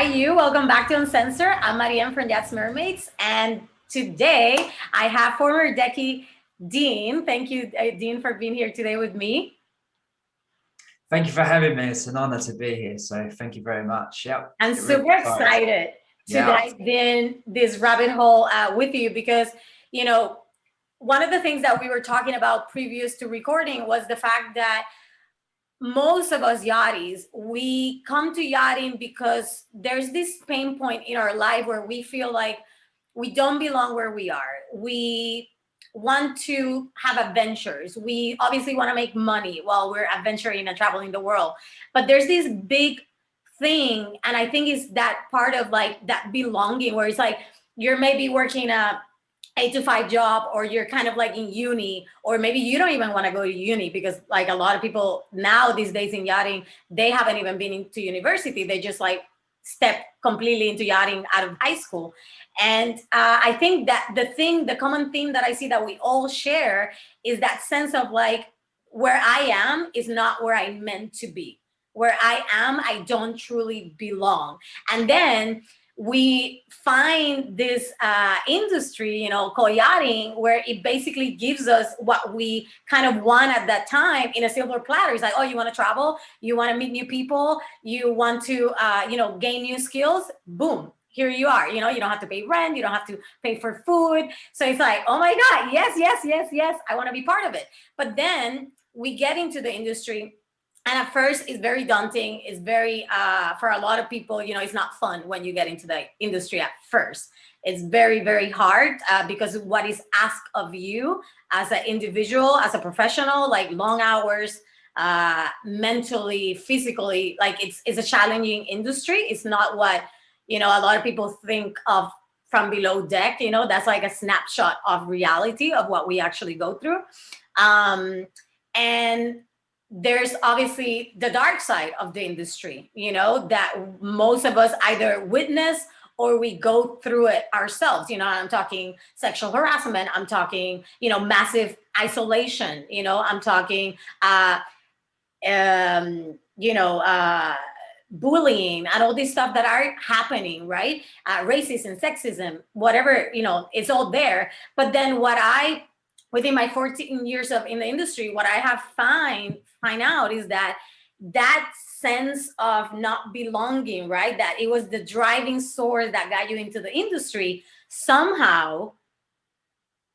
Hi, you. Welcome back to Uncensored. I'm Marianne from Yacht's Mermaids, and today I have former Deckie Dean. Thank you, Dean, for being here today with me. Thank you for having me. It's an honor to be here. So thank you very much. Yep. I'm Really super excited. excited to Yeah. dive in this rabbit hole with you because, you know, one of the things that we were talking about previous to recording was the fact that most of us yachties, we come to yachting because there's this pain point in our life where we feel like we don't belong where we are. We want to have adventures. We obviously want to make money while we're adventuring and traveling the world. But there's this big thing, and I think it's that part of like that belonging where it's like you're maybe working a 8 to 5 job, or you're kind of like in uni, or maybe you don't even want to go to uni because like a lot of people now these days in yachting, they haven't even been into university. They just like step completely into yachting out of high school. And I think that the common theme that I see that we all share is that sense of like, where I am is not where I meant to be. Where I am, I don't truly belong. And then we find this industry, called yachting, where it basically gives us what we kind of want at that time in a silver platter. It's like, oh, you want to travel, you want to meet new people, you want to, gain new skills. Boom, here you are. You don't have to pay rent, you don't have to pay for food. So it's like, oh my God, yes, yes, yes, yes, I want to be part of it. But then we get into the industry, and at first it's very daunting. It's very for a lot of people, it's not fun when you get into the industry at first. It's very, very hard because what is asked of you as an individual, as a professional, like long hours, mentally, physically, like it's a challenging industry. It's not what a lot of people think of from below deck. That's like a snapshot of reality of what we actually go through. And there's obviously the dark side of the industry, that most of us either witness or we go through it ourselves. I'm talking sexual harassment. I'm talking, massive isolation. I'm talking, you know, bullying and all this stuff that are happening, right? Racism, sexism, whatever, it's all there. But then within my 14 years in the industry, what I have find out is that sense of not belonging, right? That it was the driving source that got you into the industry. Somehow,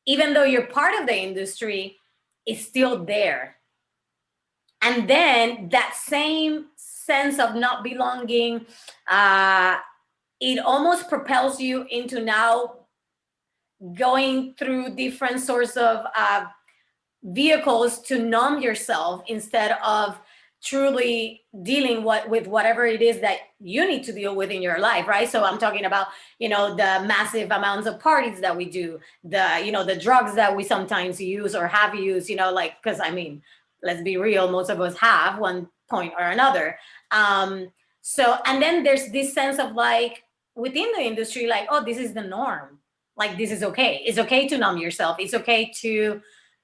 even though you're part of the industry, is still there. And then that same sense of not belonging, it almost propels you into now going through different sorts of vehicles to numb yourself instead of truly dealing with whatever it is that you need to deal with in your life, right? So I'm talking about, the massive amounts of parties that we do, the drugs that we sometimes use or have used, because let's be real, most of us have one point or another. So, and then there's this sense of like within the industry, like, oh, this is the norm. Like, this is okay. It's okay to numb yourself. It's okay to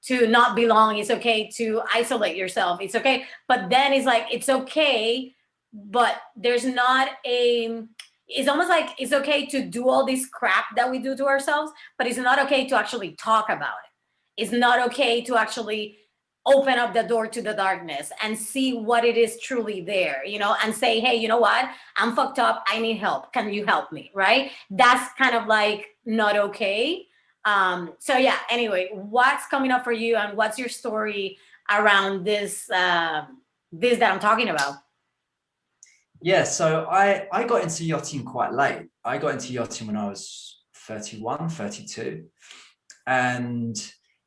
not belong. It's okay to isolate yourself. It's okay. But then it's like, it's okay, but there's not it's almost like it's okay to do all this crap that we do to ourselves, but it's not okay to actually talk about it. It's not okay to actually open up the door to the darkness and see what it is truly there, and say, hey, you know what? I'm fucked up. I need help. Can you help me? Right? That's kind of like not okay. So yeah, anyway, what's coming up for you and what's your story around this that I'm talking about? Yeah. So I got into yachting quite late. I got into yachting when I was 31, 32. And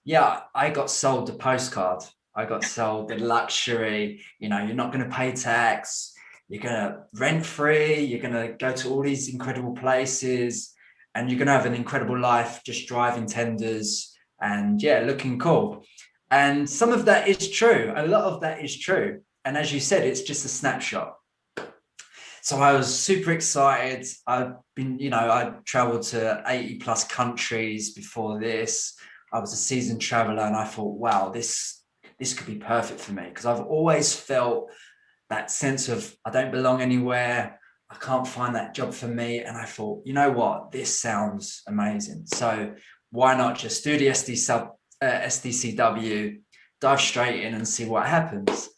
yeah, I got sold the postcard. I got sold the luxury, you're not going to pay tax. You're going to rent free. You're going to go to all these incredible places and you're going to have an incredible life just driving tenders and yeah, looking cool. And some of that is true. A lot of that is true. And as you said, it's just a snapshot. So I was super excited. I traveled to 80 plus countries before this. I was a seasoned traveler and I thought, wow, this could be perfect for me because I've always felt that sense of I don't belong anywhere. I can't find that job for me. And I thought, you know what, this sounds amazing. So why not just do the SDCW, dive straight in and see what happens.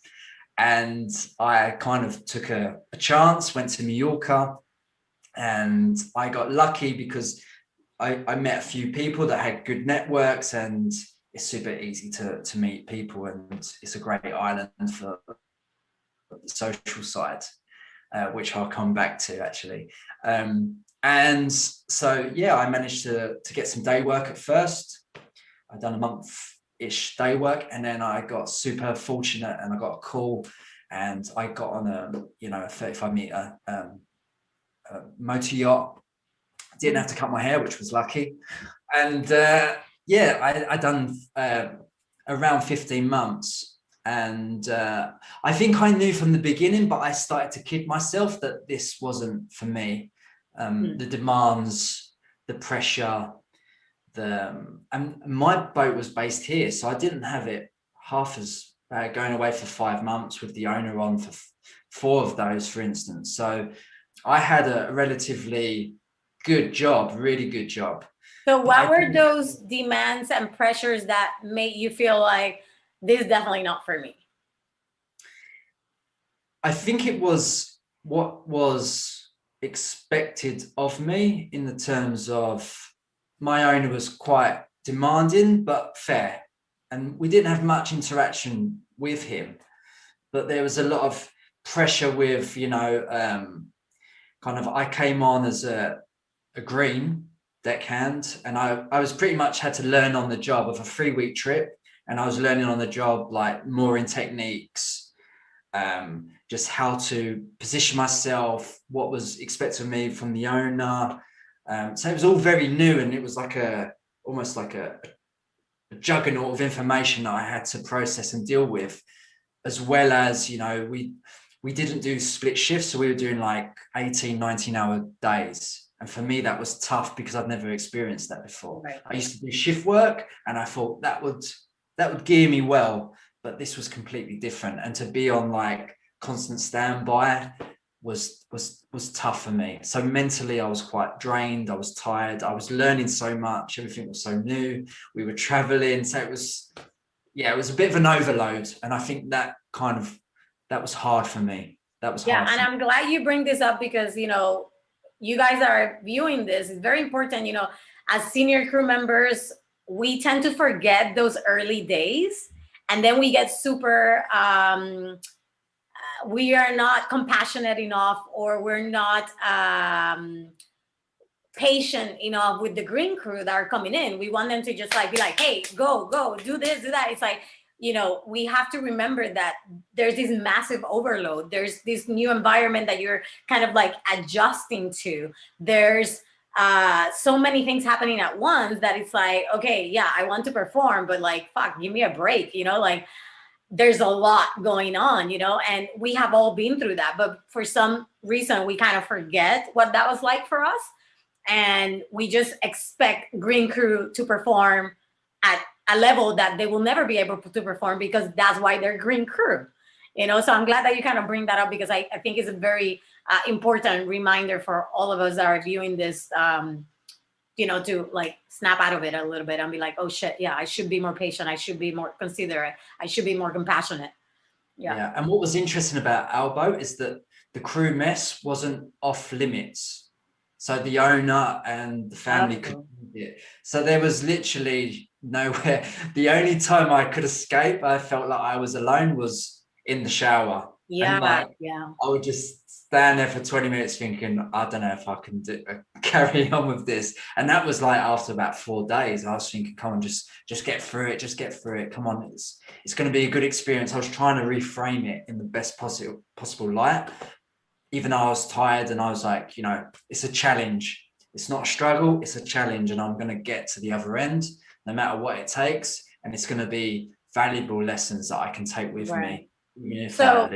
And I kind of took a chance, went to Mallorca, and I got lucky because I met a few people that had good networks, and it's super easy to meet people, and it's a great island for the social side, which I'll come back to actually. And so, yeah, I managed to get some day work at first. I'd done a month-ish day work, and then I got super fortunate and I got a call, and I got on a 35-meter motor yacht. Didn't have to cut my hair, which was lucky. And I done around 15 months. And I think I knew from the beginning, but I started to kid myself that this wasn't for me. The demands, the pressure, and my boat was based here, so I didn't have it half as going away for 5 months with the owner on for 4 of those, for instance. So I had a relatively good job, really good job. So what were those demands and pressures that made you feel like this is definitely not for me? I think it was what was expected of me, in the terms of my owner was quite demanding but fair, and we didn't have much interaction with him, but there was a lot of pressure with, kind of, I came on as a green deckhand, and I was pretty much had to learn on the job of a 3-week trip, and I was learning on the job, like mooring techniques, just how to position myself, what was expected of me from the owner. So it was all very new, and it was like almost like a juggernaut of information that I had to process and deal with, as well as, we didn't do split shifts, so we were doing like 18, 19-hour days. And for me, that was tough because I've never experienced that before. Right. I used to do shift work, and I thought that would gear me well, but this was completely different. And to be on like constant standby was tough for me. So mentally, I was quite drained. I was tired. I was learning so much. Everything was so new. We were traveling, so it was a bit of an overload. And I think that was hard for me. That was hard. And I'm glad you bring this up, because you guys are viewing this. It's very important. As senior crew members, we tend to forget those early days, and then we get super we are not compassionate enough, or we're not patient enough with the green crew that are coming in. We want them to just be like, hey, go, do this, do that. It's like, we have to remember that there's this massive overload. There's this new environment that you're kind of like adjusting to. There's so many things happening at once that it's like, okay, yeah, I want to perform, but like, fuck, give me a break, there's a lot going on, and we have all been through that. But for some reason, we kind of forget what that was like for us. And we just expect green crew to perform at a level that they will never be able to perform, because that's why they're green crew, So I'm glad that you kind of bring that up, because I think it's a very important reminder for all of us that are viewing this, to like snap out of it a little bit and be like, oh shit, yeah, I should be more patient. I should be more considerate. I should be more compassionate. Yeah. And what was interesting about our boat is that the crew mess wasn't off limits. So the owner and the family could do it. So there was literally nowhere. The only time I could escape, I felt like I was alone, was in the shower. Yeah. I would just stand there for 20 minutes thinking, I don't know if I can carry on with this. And that was like after about 4 days. I was thinking, come on, just get through it. Just get through it. Come on, it's going to be a good experience. I was trying to reframe it in the best possible light, even though I was tired, and I was like, it's a challenge. It's not a struggle. It's a challenge, and I'm going to get to the other end no matter what it takes. And it's going to be valuable lessons that I can take with me. So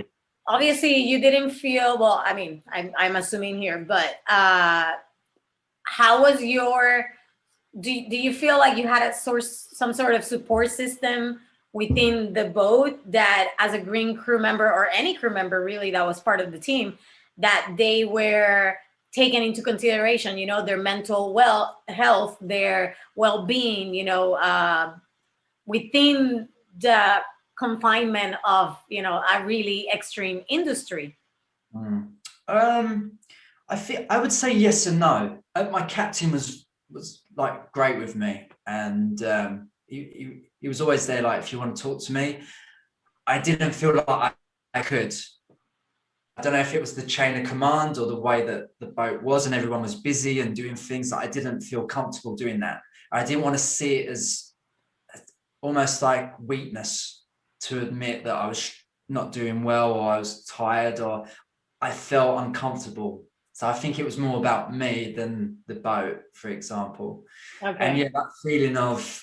obviously you didn't feel, well, I mean, I'm assuming here, but how was do you feel like you had some sort of support system within the boat, that as a green crew member, or any crew member really that was part of the team, that they were taken into consideration, you know, their mental health, their well-being, you know, within the confinement of, you know, a really extreme industry? I would say yes and no. My captain was like great with me, and he was always there. Like, if you want to talk to me, I didn't feel like I could. I don't know if it was the chain of command or the way that the boat was, and everyone was busy and doing things that I didn't feel comfortable doing that. I didn't want to see it as almost like weakness to admit that I was not doing well, or I was tired, or I felt uncomfortable. So I think it was more about me than the boat, for example. Okay. And yeah, that feeling of,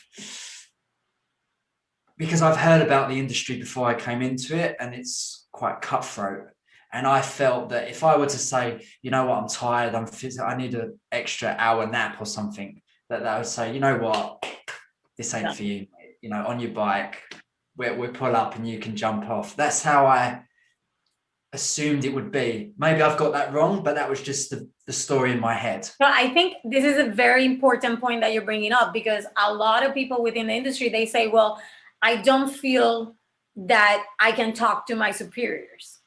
because I've heard about the industry before I came into it, and it's quite cutthroat. And I felt that if I were to say, you know what, I'm tired, I need an extra hour nap or something, that I would say, you know what, this ain't for you, mate. You know, on your bike, we pull up and you can jump off. That's how I assumed it would be. Maybe I've got that wrong, but that was just the story in my head. So I think this is a very important point that you're bringing up, because a lot of people within the industry, they say, well, I don't feel that I can talk to my superiors,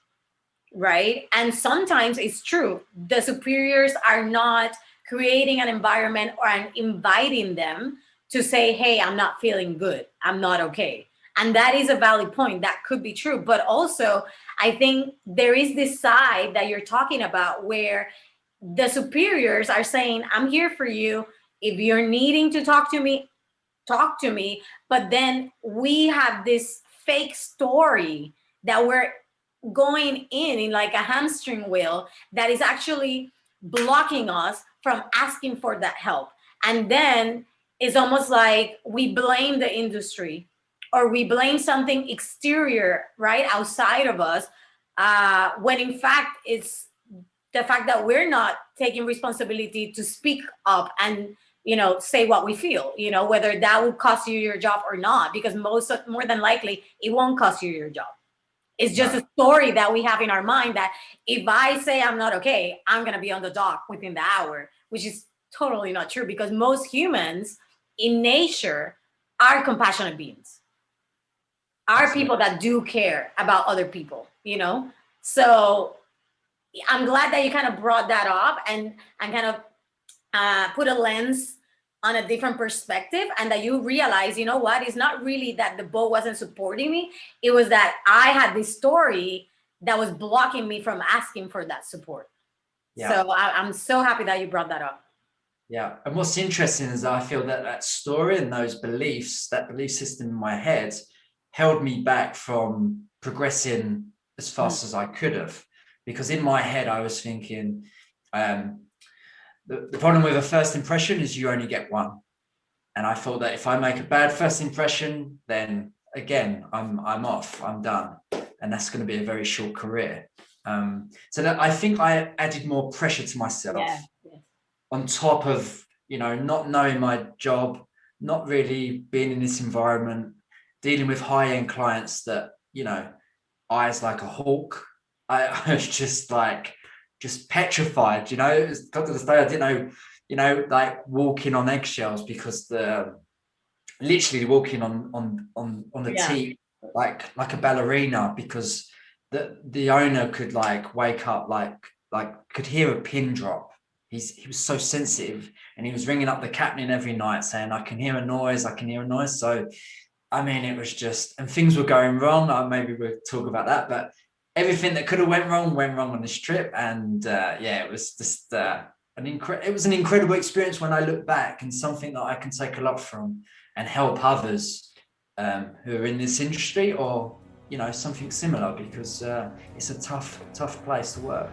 right? And sometimes it's true. The superiors are not creating an environment or inviting them to say, hey, I'm not feeling good, I'm not okay. And that is a valid point. That could be true. But also, I think there is this side that you're talking about where the superiors are saying, I'm here for you. If you're needing to talk to me, talk to me. But then we have this fake story that we're going in like a hamstring wheel that is actually blocking us from asking for that help. And then it's almost like we blame the industry, or we blame something exterior, right, outside of us, when in fact it's the fact that we're not taking responsibility to speak up and, you know, say what we feel, you know, whether that will cost you your job or not, because more than likely it won't cost you your job. It's just a story that we have in our mind that if I say I'm not okay, I'm going to be on the dock within the hour, which is totally not true, because most humans in nature are compassionate beings, are people that do care about other people, you know? So I'm glad that you kind of brought that up and kind of put a lens on a different perspective, and that you realize, you know what, it's not really that the boat wasn't supporting me. It was that I had this story that was blocking me from asking for that support. Yeah. So I'm so happy that you brought that up. Yeah. And what's interesting is I feel that that story and those beliefs, that belief system in my head, held me back from progressing as fast as I could have. Because in my head, I was thinking, the problem with a first impression is you only get one. And I thought that if I make a bad first impression, then again, I'm off, I'm done. And that's going to be a very short career. So that I think I added more pressure to myself on top of, you know, not knowing my job, not really being in this environment, dealing with high-end clients that, you know, eyes like a hawk. I was just petrified, you know. It was got to the stage I didn't know, you know, like walking on eggshells, because literally walking on the tee like a ballerina, because the owner could like wake up, like could hear a pin drop. He was so sensitive, and he was ringing up the captain every night saying, I can hear a noise, I can hear a noise. So I mean, it was just, and things were going wrong. Maybe we'll talk about that, but everything that could have went wrong on this trip. And yeah, it was just it was an incredible experience when I look back, and something that I can take a lot from and help others who are in this industry, or, you know, something similar, because it's a tough place to work.